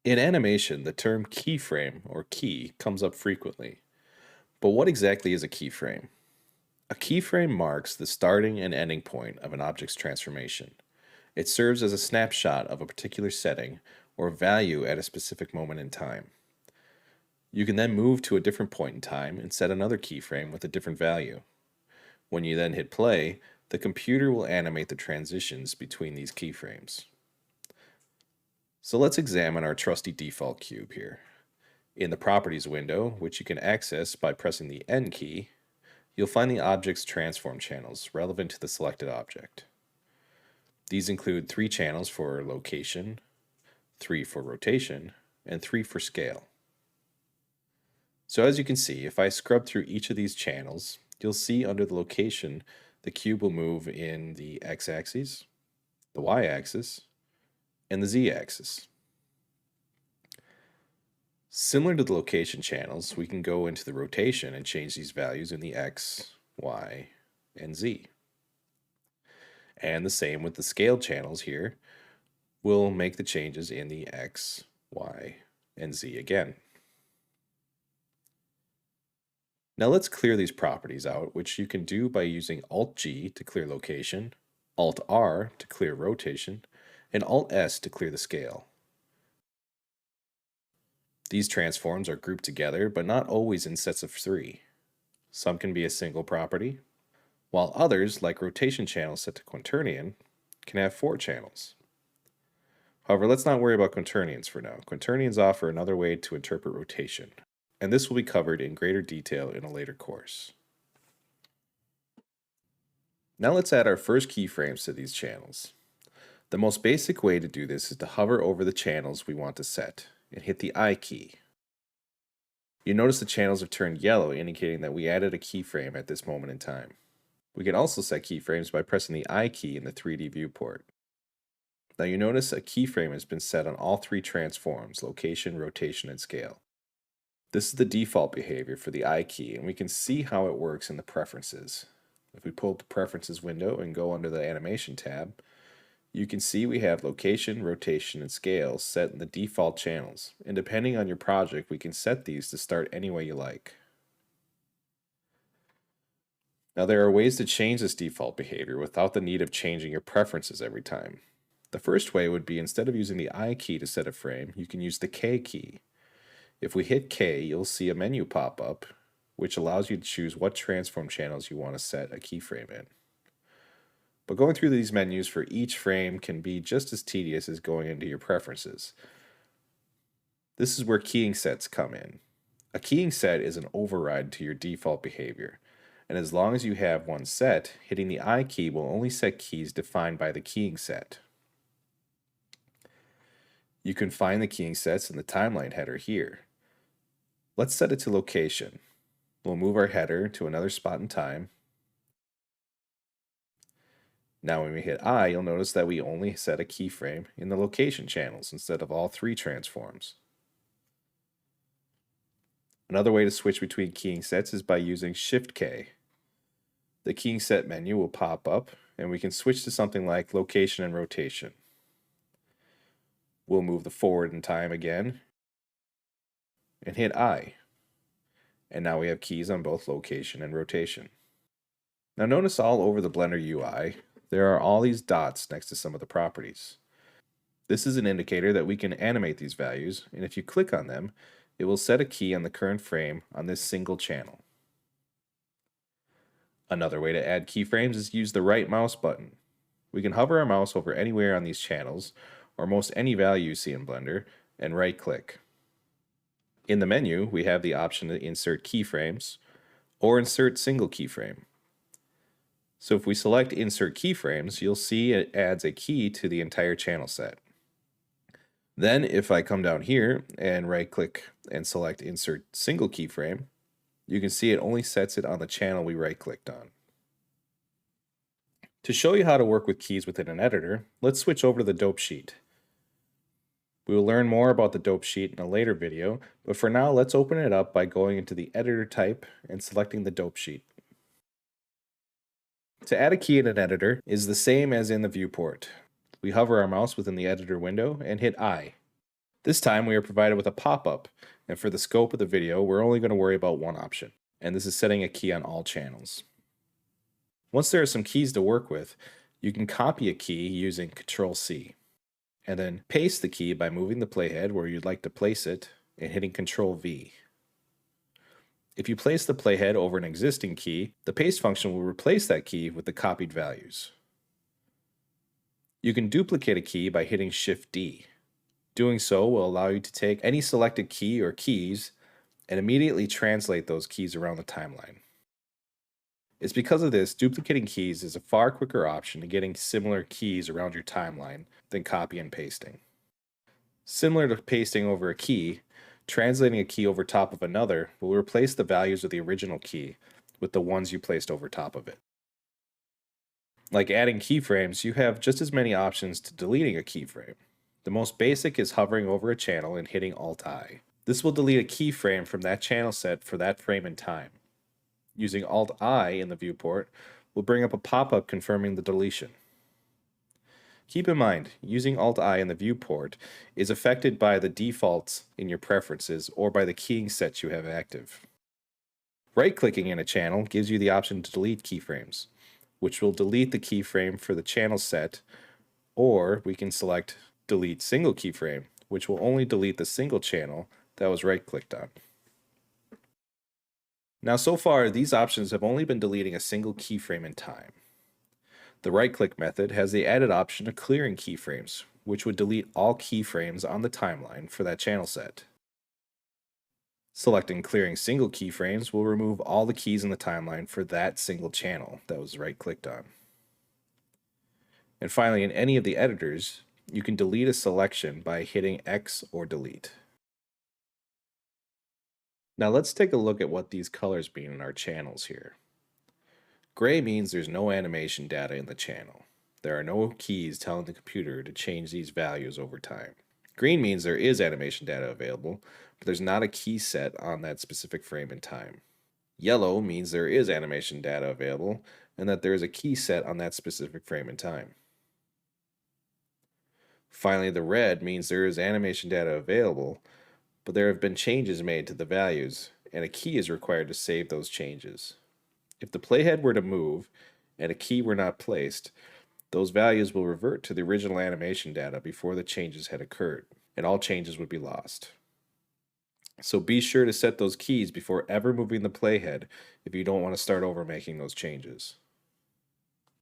In animation, the term keyframe or key comes up frequently. But what exactly is a keyframe? A keyframe marks the starting and ending point of an object's transformation. It serves as a snapshot of a particular setting or value at a specific moment in time. You can then move to a different point in time and set another keyframe with a different value. When you then hit play, the computer will animate the transitions between these keyframes. So let's examine our trusty default cube here. In the Properties window, which you can access by pressing the N key, you'll find the object's transform channels relevant to the selected object. These include 3 channels for location, 3 for rotation, and 3 for scale. So as you can see, if I scrub through each of these channels, you'll see under the location the cube will move in the x-axis, the y-axis, and the z-axis. Similar to the location channels, we can go into the rotation and change these values in the x, y, and z. And the same with the scale channels here. We'll make the changes in the x, y, and z again. Now let's clear these properties out, which you can do by using Alt-G to clear location, Alt-R to clear rotation, and Alt-S to clear the scale. These transforms are grouped together, but not always in sets of 3. Some can be a single property, while others, like rotation channels set to quaternion, can have 4 channels. However, let's not worry about quaternions for now. Quaternions offer another way to interpret rotation, and this will be covered in greater detail in a later course. Now let's add our first keyframes to these channels. The most basic way to do this is to hover over the channels we want to set and hit the I key. You notice the channels have turned yellow, indicating that we added a keyframe at this moment in time. We can also set keyframes by pressing the I key in the 3D viewport. Now you notice a keyframe has been set on all 3 transforms, location, rotation, and scale. This is the default behavior for the I key, and we can see how it works in the Preferences. If we pull up the Preferences window and go under the Animation tab, you can see we have location, rotation, and scale set in the default channels, and depending on your project, we can set these to start any way you like. Now there are ways to change this default behavior without the need of changing your preferences every time. The first way would be, instead of using the I key to set a frame, you can use the K key. If we hit K, you'll see a menu pop up, which allows you to choose what transform channels you want to set a keyframe in. But going through these menus for each frame can be just as tedious as going into your preferences. This is where keying sets come in. A keying set is an override to your default behavior, and as long as you have one set, hitting the I key will only set keys defined by the keying set. You can find the keying sets in the timeline header here. Let's set it to location. We'll move our header to another spot in time. Now when we hit I, you'll notice that we only set a keyframe in the location channels instead of all 3 transforms. Another way to switch between keying sets is by using Shift-K. The keying set menu will pop up, and we can switch to something like location and rotation. We'll move the forward in time again, and hit I. And now we have keys on both location and rotation. Now notice all over the Blender UI, there are all these dots next to some of the properties. This is an indicator that we can animate these values, and if you click on them, it will set a key on the current frame on this single channel. Another way to add keyframes is to use the right mouse button. We can hover our mouse over anywhere on these channels, or most any value you see in Blender, and right-click. In the menu, we have the option to insert keyframes, or insert single keyframe. So if we select Insert Keyframes, you'll see it adds a key to the entire channel set. Then if I come down here and right-click and select Insert Single Keyframe, you can see it only sets it on the channel we right-clicked on. To show you how to work with keys within an editor, let's switch over to the dope sheet. We will learn more about the dope sheet in a later video, but for now let's open it up by going into the editor type and selecting the dope sheet. To add a key in an editor is the same as in the viewport. We hover our mouse within the editor window and hit I. This time we are provided with a pop-up, and for the scope of the video, we're only going to worry about one option, and this is setting a key on all channels. Once there are some keys to work with, you can copy a key using Ctrl-C, and then paste the key by moving the playhead where you'd like to place it and hitting Ctrl-V. If you place the playhead over an existing key, the paste function will replace that key with the copied values. You can duplicate a key by hitting Shift-D. Doing so will allow you to take any selected key or keys and immediately translate those keys around the timeline. It's because of this, duplicating keys is a far quicker option to getting similar keys around your timeline than copy and pasting. Similar to pasting over a key, translating a key over top of another will replace the values of the original key with the ones you placed over top of it. Like adding keyframes, you have just as many options to deleting a keyframe. The most basic is hovering over a channel and hitting Alt-I. This will delete a keyframe from that channel set for that frame in time. Using Alt-I in the viewport will bring up a pop-up confirming the deletion. Keep in mind, using Alt-I in the viewport is affected by the defaults in your preferences or by the keying sets you have active. Right-clicking in a channel gives you the option to delete keyframes, which will delete the keyframe for the channel set, or we can select Delete Single Keyframe, which will only delete the single channel that was right-clicked on. Now so far, these options have only been deleting a single keyframe in time. The right-click method has the added option of clearing keyframes, which would delete all keyframes on the timeline for that channel set. Selecting Clearing Single Keyframes will remove all the keys in the timeline for that single channel that was right-clicked on. And finally, in any of the editors, you can delete a selection by hitting X or Delete. Now let's take a look at what these colors mean in our channels here. Gray means there's no animation data in the channel. There are no keys telling the computer to change these values over time. Green means there is animation data available, but there's not a key set on that specific frame in time. Yellow means there is animation data available and that there is a key set on that specific frame in time. Finally, the red means there is animation data available, but there have been changes made to the values, and a key is required to save those changes. If the playhead were to move and a key were not placed, those values will revert to the original animation data before the changes had occurred, and all changes would be lost. So be sure to set those keys before ever moving the playhead if you don't want to start over making those changes.